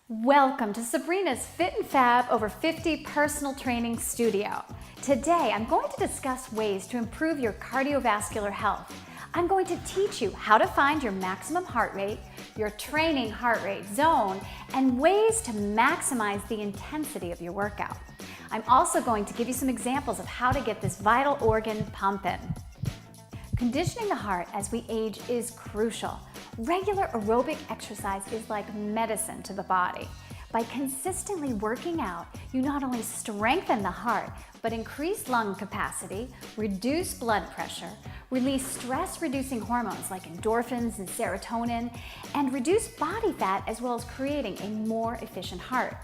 Welcome to Sabrina's Fit and Fab Over 50 Personal Training Studio. Today, I'm going to discuss ways to improve your cardiovascular health. I'm going to teach you how to find your maximum heart rate, your training heart rate zone, and ways to maximize the intensity of your workout. I'm also going to give you some examples of how to get this vital organ pumping. Conditioning the heart as we age is crucial. Regular aerobic exercise is like medicine to the body. By consistently working out, you not only strengthen the heart, but increase lung capacity, reduce blood pressure, release stress-reducing hormones like endorphins and serotonin, and reduce body fat, as well as creating a more efficient heart.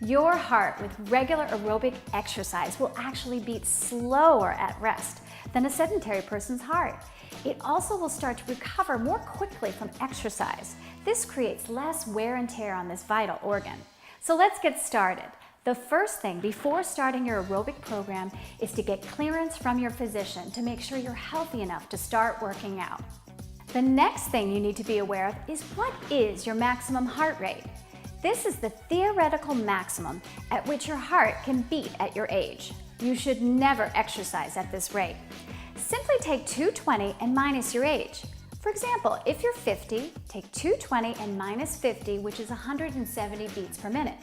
Your heart with regular aerobic exercise will actually beat slower at rest than a sedentary person's heart. It also will start to recover more quickly from exercise. This creates less wear and tear on this vital organ. So let's get started. The first thing before starting your aerobic program is to get clearance from your physician to make sure you're healthy enough to start working out. The next thing you need to be aware of is what is your maximum heart rate? This is the theoretical maximum at which your heart can beat at your age. You should never exercise at this rate. Simply take 220 and minus your age. For example, if you're 50, take 220 and minus 50, which is 170 beats per minute.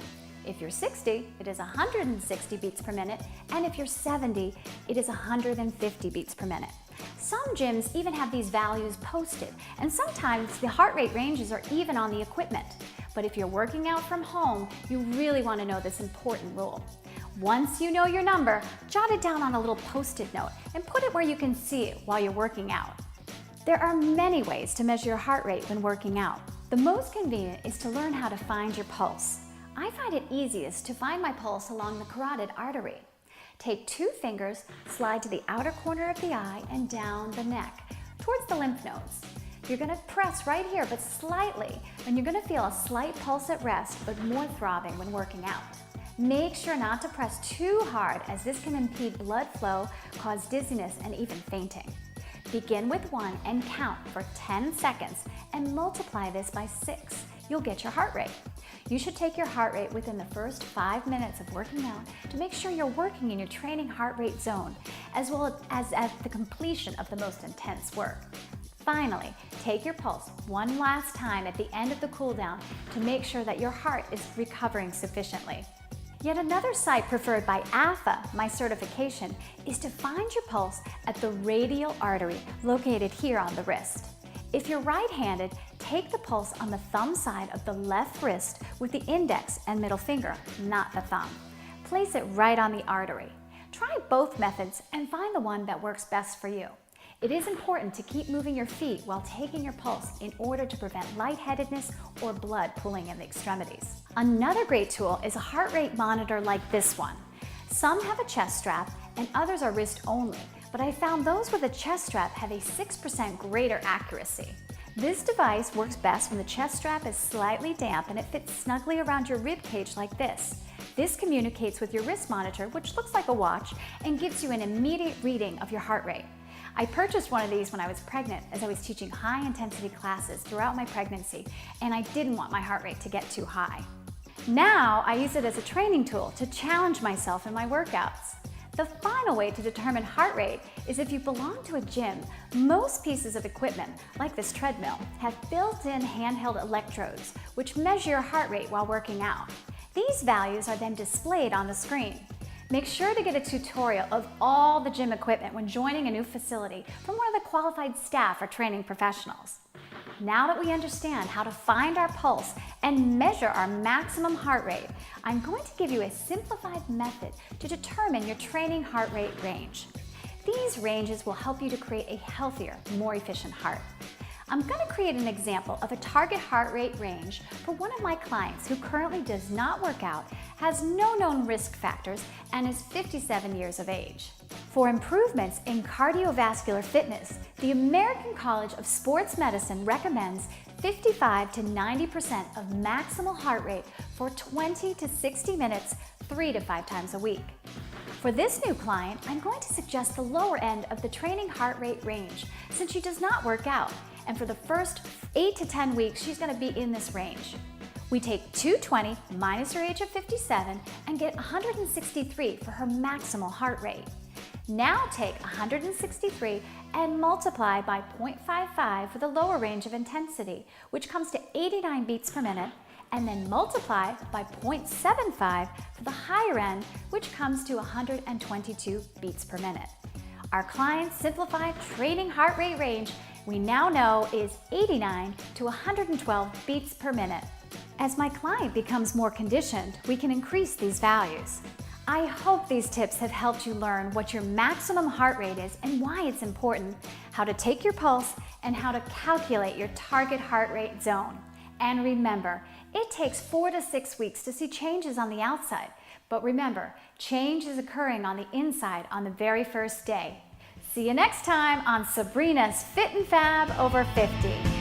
If you're 60, it is 160 beats per minute, and if you're 70, it is 150 beats per minute. Some gyms even have these values posted, and sometimes the heart rate ranges are even on the equipment. But if you're working out from home, you really want to know this important rule. Once you know your number, jot it down on a little post-it note and put it where you can see it while you're working out. There are many ways to measure your heart rate when working out. The most convenient is to learn how to find your pulse. I find it easiest to find my pulse along the carotid artery. Take 2 fingers, slide to the outer corner of the eye and down the neck, towards the lymph nodes. You're going to press right here, but slightly, and you're going to feel a slight pulse at rest, but more throbbing when working out. Make sure not to press too hard, as this can impede blood flow, cause dizziness, and even fainting. Begin with 1 and count for 10 seconds and multiply this by 6. You'll get your heart rate. You should take your heart rate within the first 5 minutes of working out to make sure you're working in your training heart rate zone, as well as at the completion of the most intense work. Finally, take your pulse one last time at the end of the cool down to make sure that your heart is recovering sufficiently. Yet another site preferred by AFA, my certification, is to find your pulse at the radial artery located here on the wrist. If you're right-handed, take the pulse on the thumb side of the left wrist with the index and middle finger, not the thumb. Place it right on the artery. Try both methods and find the one that works best for you. It is important to keep moving your feet while taking your pulse in order to prevent lightheadedness or blood pooling in the extremities. Another great tool is a heart rate monitor like this one. Some have a chest strap and others are wrist only, but I found those with a chest strap have a 6% greater accuracy. This device works best when the chest strap is slightly damp and it fits snugly around your rib cage like this. This communicates with your wrist monitor, which looks like a watch, and gives you an immediate reading of your heart rate. I purchased one of these when I was pregnant, as I was teaching high-intensity classes throughout my pregnancy, and I didn't want my heart rate to get too high. Now, I use it as a training tool to challenge myself in my workouts. The final way to determine heart rate is if you belong to a gym. Most pieces of equipment, like this treadmill, have built-in handheld electrodes, which measure your heart rate while working out. These values are then displayed on the screen. Make sure to get a tutorial of all the gym equipment when joining a new facility from one of the qualified staff or training professionals. Now that we understand how to find our pulse and measure our maximum heart rate, I'm going to give you a simplified method to determine your training heart rate range. These ranges will help you to create a healthier, more efficient heart. I'm going to create an example of a target heart rate range for one of my clients who currently does not work out, has no known risk factors, and is 57 years of age. For improvements in cardiovascular fitness, the American College of Sports Medicine recommends 55 to 90% of maximal heart rate for 20 to 60 minutes, 3 to 5 times a week. For this new client, I'm going to suggest the lower end of the training heart rate range since she does not work out, and for the first 8 to 10 weeks, she's going to be in this range. We take 220 minus her age of 57 and get 163 for her maximal heart rate. Now take 163 and multiply by 0.55 for the lower range of intensity, which comes to 89 beats per minute, and then multiply by 0.75 for the higher end, which comes to 122 beats per minute. Our client's simplified training heart rate range we now know is 89 to 112 beats per minute. As my client becomes more conditioned, we can increase these values. I hope these tips have helped you learn what your maximum heart rate is and why it's important, how to take your pulse, and how to calculate your target heart rate zone. And remember, it takes 4 to 6 weeks to see changes on the outside. But remember, change is occurring on the inside on the very first day. See you next time on Sabrina's Fit and Fab over 50.